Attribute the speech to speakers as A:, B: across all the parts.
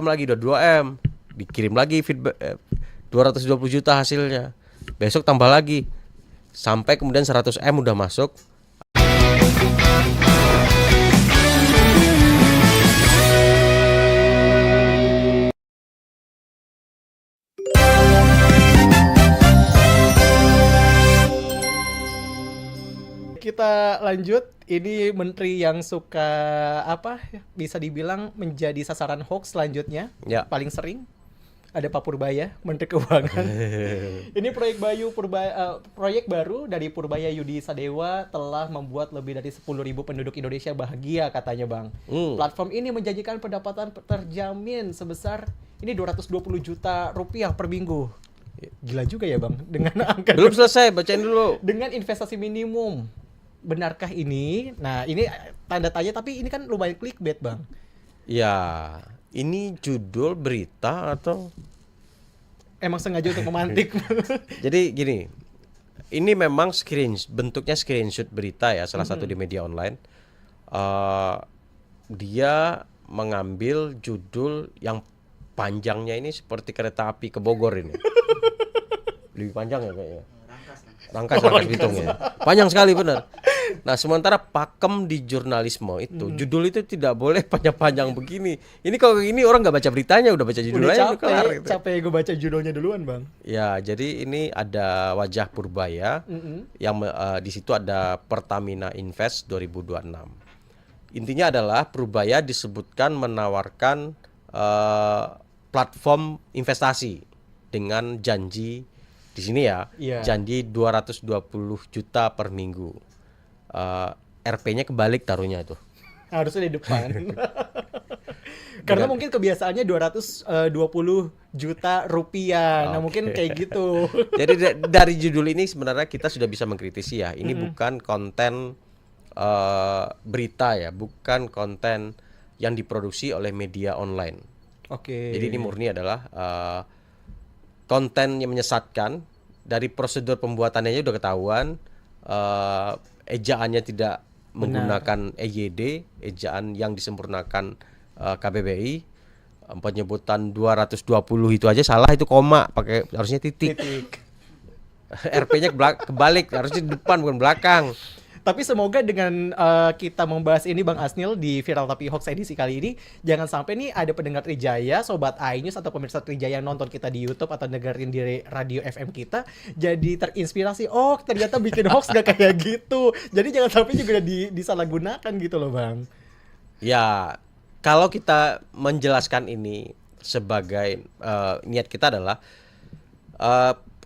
A: lagi udah 2 M, dikirim lagi feedback 220 juta hasilnya. Besok tambah lagi sampai kemudian 100 M udah masuk.
B: Kita lanjut. Ini menteri yang suka apa? Bisa dibilang menjadi sasaran hoax selanjutnya.
A: Ya.
B: Paling sering ada Pak Purbaya, Menteri Keuangan. Ini proyek baru dari Purbaya Yudi Sadewa telah membuat lebih dari 10.000 penduduk Indonesia bahagia katanya, Bang. Platform ini menjanjikan pendapatan terjamin sebesar ini 220 juta rupiah per minggu. Gila juga ya, Bang, dengan angka
A: Belum selesai, bacain dulu.
B: dengan investasi minimum. Benarkah ini? Nah, ini tanda tanya, tapi ini kan lumayan clickbait, Bang.
A: Ya, ini judul berita atau
B: Emang sengaja untuk memantik.
A: jadi gini. Ini memang bentuknya screenshot berita ya, salah satu di media online. Dia mengambil judul yang panjangnya ini seperti kereta api ke Bogor ini. Lebih panjang ya kayaknya. Rangkas Bitung ya. Panjang sekali benar. Nah, sementara pakem di jurnalisme itu judul itu tidak boleh panjang-panjang begini. Ini kalau ini orang nggak baca beritanya, udah baca judulnya udah kelar gitu.
B: Capek gue baca judulnya duluan, Bang.
A: Ya, jadi ini ada wajah Purbaya yang di situ ada Pertamina Invest 2026. Intinya adalah Purbaya disebutkan menawarkan platform investasi dengan janji di sini ya, janji 220 juta per minggu. RP-nya kebalik taruhnya itu.
B: Harusnya di depan. Karena mungkin kebiasaannya 220 juta rupiah. Nah, mungkin kayak gitu.
A: Jadi dari judul ini sebenarnya kita sudah bisa mengkritisi ya. Ini bukan konten berita ya, bukan konten yang diproduksi oleh media online.
B: Oke.
A: Jadi ini murni adalah konten yang menyesatkan. Dari prosedur pembuatannya udah ketahuan, ejaannya tidak menggunakan EYD, ejaan yang disempurnakan KBBI. Penyebutan 220 itu aja salah, itu koma, pakai harusnya titik. RP-nya kebalik, harusnya di depan bukan belakang.
B: Tapi semoga dengan kita membahas ini, Bang Asnil, di Viral Tapi Hoax edisi kali ini, jangan sampai nih ada pendengar Trijaya, Sobat iNews atau pemirsa Trijaya yang nonton kita di YouTube atau dengerin di radio FM kita, jadi terinspirasi, oh ternyata bikin hoax gak kayak gitu. Jadi jangan sampai juga disalahgunakan gitu loh, Bang.
A: Ya, kalau kita menjelaskan ini sebagai niat kita adalah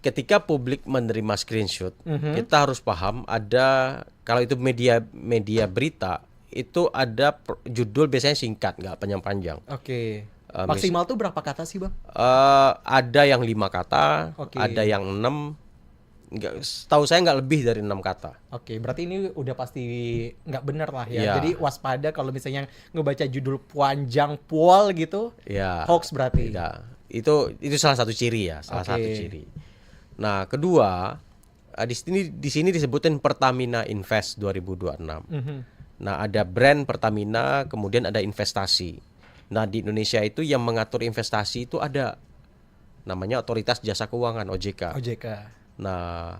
A: ketika publik menerima screenshot, kita harus paham ada, kalau itu media berita itu ada judul biasanya singkat, nggak panjang-panjang.
B: Oke. Maksimal tuh berapa kata sih, Bang?
A: Ada yang 5 kata, ada yang 6. Tahu saya nggak lebih dari 6 kata.
B: Oke, berarti ini udah pasti nggak benar lah ya. Jadi waspada kalau misalnya ngebaca judul panjang pol gitu, hoax berarti.
A: Ya, itu salah satu ciri ya, salah satu ciri. Nah, kedua, di sini disebutin Pertamina Invest 2026. Nah, ada brand Pertamina, kemudian ada investasi. Nah, di Indonesia itu yang mengatur investasi itu ada namanya Otoritas Jasa Keuangan, OJK. Nah,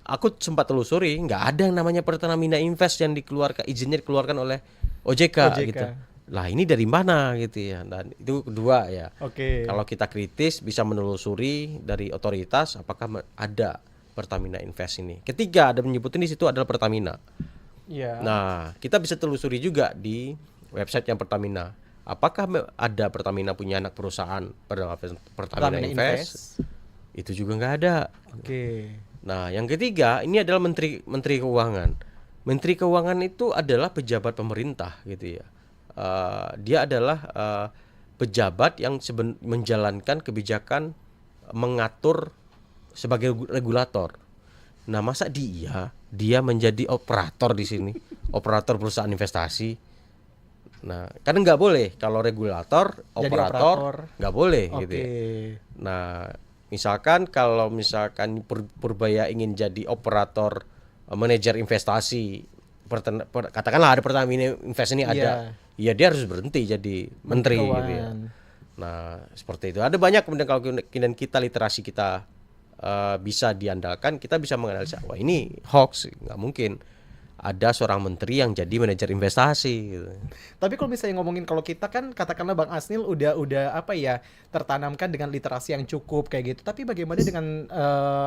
A: aku sempat telusuri, nggak ada yang namanya Pertamina Invest yang izinnya dikeluarkan oleh OJK. Gitu. Lah, ini dari mana gitu ya. Dan itu kedua ya. Kalau kita kritis bisa menelusuri dari otoritas apakah ada Pertamina Invest ini. Ketiga, ada menyebutin di situ adalah Pertamina. Nah, kita bisa telusuri juga di website yang Pertamina. Apakah ada Pertamina punya anak perusahaan Pertamina Invest? Itu juga nggak ada. Nah, yang ketiga ini adalah Menteri Keuangan. Menteri Keuangan itu adalah pejabat pemerintah gitu ya. Dia adalah pejabat yang menjalankan kebijakan, mengatur sebagai regulator. Nah, masa dia menjadi operator di sini, operator perusahaan investasi. Nah, kan nggak boleh kalau regulator, operator nggak boleh gitu ya. Nah, misalkan kalau Purbaya ingin jadi operator, manajer investasi, katakanlah ada Pertamina Invest ini ada, ya dia harus berhenti jadi menteri gitu ya. Nah, seperti itu. Ada banyak kemudian kalau kemudian kita literasi kita bisa diandalkan, kita bisa menganalisa, wah ini hoax, nggak mungkin ada seorang menteri yang jadi manajer investasi gitu.
B: Tapi kalau misalnya ngomongin, kalau kita kan katakanlah Bang Asnil udah apa ya, tertanamkan dengan literasi yang cukup kayak gitu. Tapi bagaimana dengan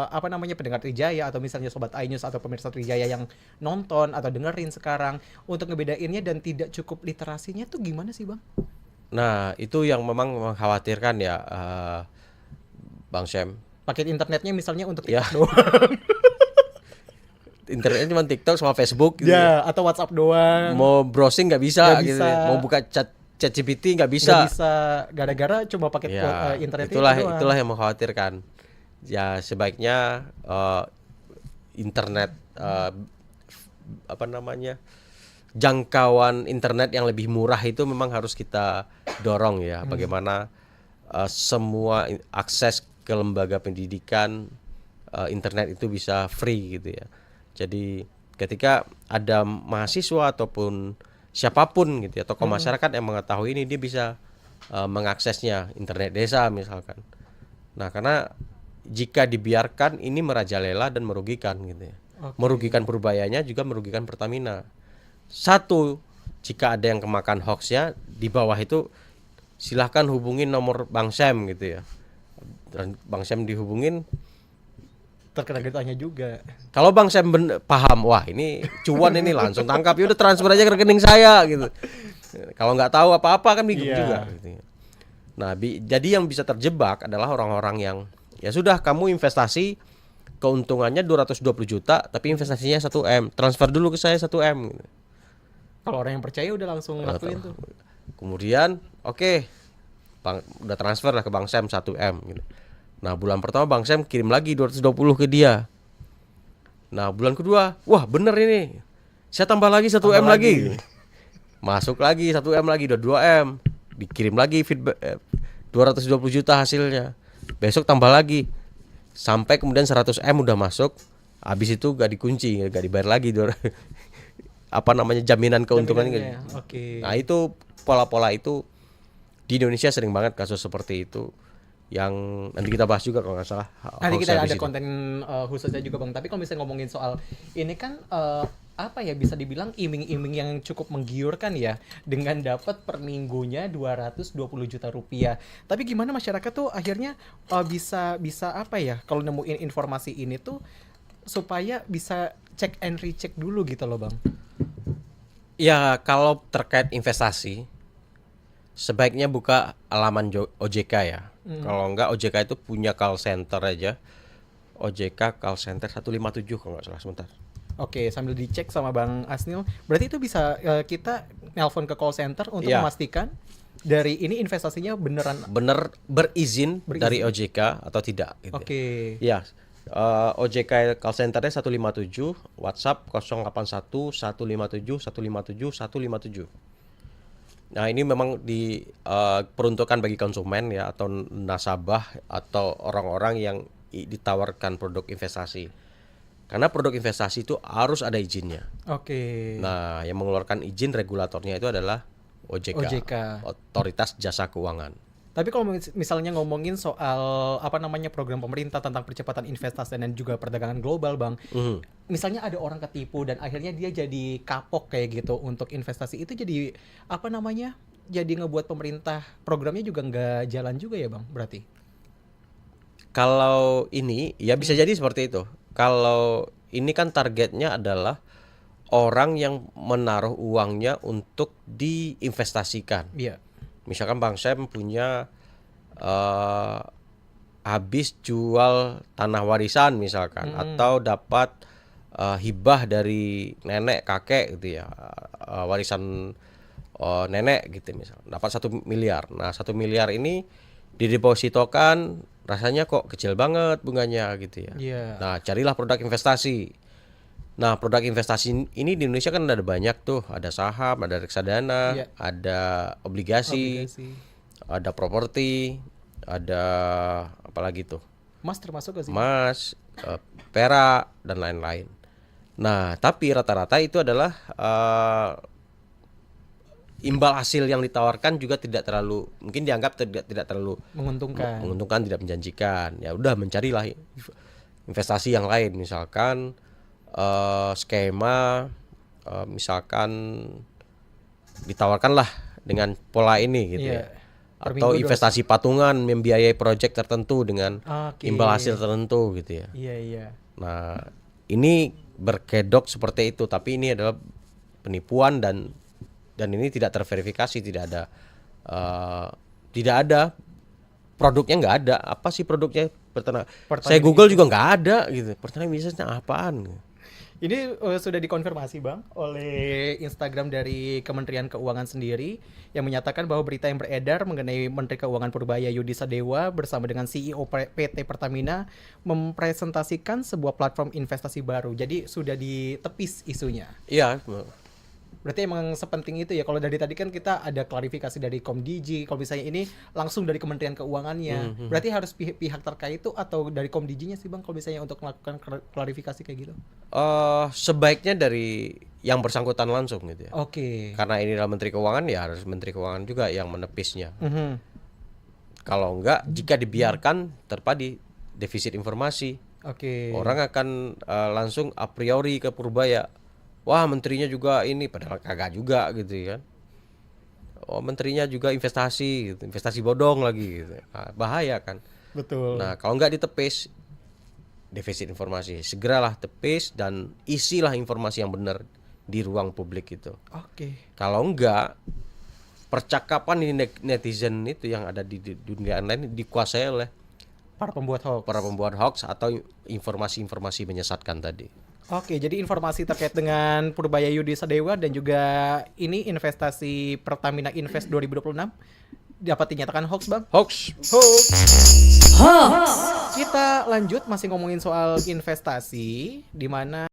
B: apa namanya, pendengar Trijaya atau misalnya sobat iNews atau pemirsa Trijaya yang nonton atau dengerin sekarang, untuk ngebedainnya dan tidak cukup literasinya tuh gimana sih, Bang?
A: Nah, itu yang memang mengkhawatirkan ya, Bang Syem.
B: Paket internetnya misalnya untuk
A: Ya,
B: TikTok doang.
A: internetnya cuma TikTok sama Facebook gitu.
B: Ya, atau WhatsApp doang.
A: Mau browsing nggak bisa
B: Nggak
A: gitu.
B: bisa.
A: Mau buka chat GPT nggak
B: Nggak
A: bisa.
B: bisa, gara-gara cuma paket
A: Ya,
B: internet itu
A: itulah
B: doang.
A: itulah yang mengkhawatirkan. Ya, sebaiknya internet apa namanya? Jangkauan internet yang lebih murah itu memang harus kita dorong ya. Bagaimana semua akses ke lembaga pendidikan, internet itu bisa free gitu ya. Jadi ketika ada mahasiswa ataupun siapapun gitu ya, tokoh masyarakat yang mengetahui ini, dia bisa mengaksesnya, internet desa misalkan. Nah, karena jika dibiarkan ini merajalela dan merugikan gitu ya.
B: Oke.
A: Merugikan Purbayanya, juga merugikan Pertamina. Satu, jika ada yang kemakan hoaxnya, di bawah itu silahkan hubungin nomor Bang Sam gitu ya. Dan Bang Sam dihubungin.
B: Terkena getahnya juga.
A: Kalau Bang Sam paham, wah ini cuan ini, langsung tangkap, ya udah transfer aja ke rekening saya gitu. Kalau nggak tahu apa-apa kan bingung
B: Iya.
A: juga gitu. Nah, jadi yang bisa terjebak adalah orang-orang yang ya sudah, kamu investasi keuntungannya 220 juta tapi investasinya 1 M, transfer dulu ke saya 1 M gitu.
B: Kalau orang yang percaya udah langsung ngelakuin tuh.
A: Kemudian oke, Bang udah transfer lah ke Bang Sam 1 M gitu. Nah, bulan pertama Bang Sam kirim lagi 220 ke dia. Nah, bulan kedua, wah bener ini, saya tambah lagi 1 M lagi. Masuk lagi 1 M lagi, udah 2 M. Dikirim lagi feedback 220 juta hasilnya. Besok tambah lagi. Sampai kemudian 100 M udah masuk. Habis itu gak dikunci, gak dibayar lagi apa namanya, jaminan keuntungan.
B: Oke.
A: Nah, itu pola-pola itu di Indonesia sering banget kasus seperti itu, yang nanti kita bahas juga kalau nggak salah.
B: Nanti kita
A: habis
B: ada
A: itu.
B: konten khususnya juga Bang. Tapi kalau misalnya ngomongin soal ini kan apa ya, bisa dibilang iming-iming yang cukup menggiurkan ya, dengan dapat per minggunya 220 juta rupiah. Tapi gimana masyarakat tuh akhirnya bisa apa ya, kalau nemuin informasi ini tuh supaya bisa cek and recheck dulu gitu loh, Bang.
A: Ya, kalau terkait investasi sebaiknya buka alaman OJK ya. Kalau enggak, OJK itu punya call center aja. OJK call center 157 kalau nggak salah, sebentar.
B: Oke, sambil dicek sama Bang Asnil, berarti itu bisa kita nelpon ke call center untuk
A: Iya.
B: memastikan dari ini investasinya beneran.
A: Bener berizin dari OJK atau tidak gitu.
B: Oke.
A: Ya, OJK call centernya 157, WhatsApp 081 157 157 157. Nah, ini memang diperuntukkan bagi konsumen ya, atau nasabah atau orang-orang yang ditawarkan produk investasi. Karena produk investasi itu harus ada izinnya.
B: Oke.
A: Nah, yang mengeluarkan izin regulatornya itu adalah OJK, Otoritas Jasa Keuangan.
B: Tapi kalau misalnya ngomongin soal apa namanya, program pemerintah tentang percepatan investasi dan juga perdagangan global, Bang. Misalnya ada orang ketipu dan akhirnya dia jadi kapok kayak gitu untuk investasi, itu jadi apa namanya? Jadi ngebuat pemerintah programnya juga nggak jalan juga ya, Bang, berarti.
A: Kalau ini ya bisa jadi seperti itu. Kalau ini kan targetnya adalah orang yang menaruh uangnya untuk diinvestasikan.
B: Iya.
A: Misalkan Bang Sam punya habis jual tanah warisan misalkan, atau dapat hibah dari nenek kakek gitu ya, warisan nenek gitu misal, dapat 1 miliar. Nah, 1 miliar ini didepositokan, rasanya kok kecil banget bunganya gitu ya.
B: Iya.
A: Nah, carilah produk investasi. Nah, produk investasi ini di Indonesia kan ada banyak tuh, ada saham, ada reksadana,
B: Iya.
A: ada obligasi, ada properti, ada apa lagi tuh,
B: Mas termasuk gak sih?
A: emas, perak dan lain-lain. Nah, tapi rata-rata itu adalah imbal hasil yang ditawarkan juga tidak terlalu, mungkin dianggap tidak terlalu
B: menguntungkan,
A: tidak menjanjikan. Ya udah mencarilah investasi yang lain, misalkan skema misalkan ditawarkanlah dengan pola ini gitu ya. Atau investasi patungan membiayai proyek tertentu dengan imbal hasil tertentu gitu ya.
B: Iya.
A: Nah, ini berkedok seperti itu, tapi ini adalah penipuan dan ini tidak terverifikasi, tidak ada produknya, nggak ada. Apa sih produknya? Saya Google juga nggak ada gitu. Pertanyaan bisnisnya apaan?
B: Ini sudah dikonfirmasi Bang oleh Instagram dari Kementerian Keuangan sendiri yang menyatakan bahwa berita yang beredar mengenai Menteri Keuangan Purbaya Yudi Sadewa bersama dengan CEO PT Pertamina mempresentasikan sebuah platform investasi baru. Jadi sudah ditepis isunya.
A: Iya.
B: Berarti emang sepenting itu ya. Kalau dari tadi kan kita ada klarifikasi dari Komdigi, kalau misalnya ini langsung dari Kementerian Keuangannya. Berarti harus pihak terkait itu atau dari Komdiginya sih Bang kalau misalnya untuk melakukan klarifikasi kayak gitu?
A: Sebaiknya dari yang bersangkutan langsung gitu ya.
B: Oke.
A: Karena ini adalah Menteri Keuangan, ya harus Menteri Keuangan juga yang menepisnya. Kalau enggak, jika dibiarkan terjadi defisit informasi, orang akan langsung a priori ke Purbaya. Wah, menterinya juga ini, padahal kagak juga gitu kan. Oh, menterinya juga investasi, gitu. Investasi bodong lagi gitu. Nah, bahaya kan.
B: Betul.
A: Nah, kalau nggak ditepis defisit informasi, segeralah tepis dan isilah informasi yang benar di ruang publik itu. Kalau enggak, percakapan di netizen itu yang ada di dunia online dikuasai oleh
B: para pembuat
A: hoax atau informasi-informasi menyesatkan tadi.
B: Jadi informasi terkait dengan Purbaya Yudi Sadewa dan juga ini investasi Pertamina Invest 2026 dapat dinyatakan hoax, Bang?
A: Hoax.
B: Kita lanjut masih ngomongin soal investasi di mana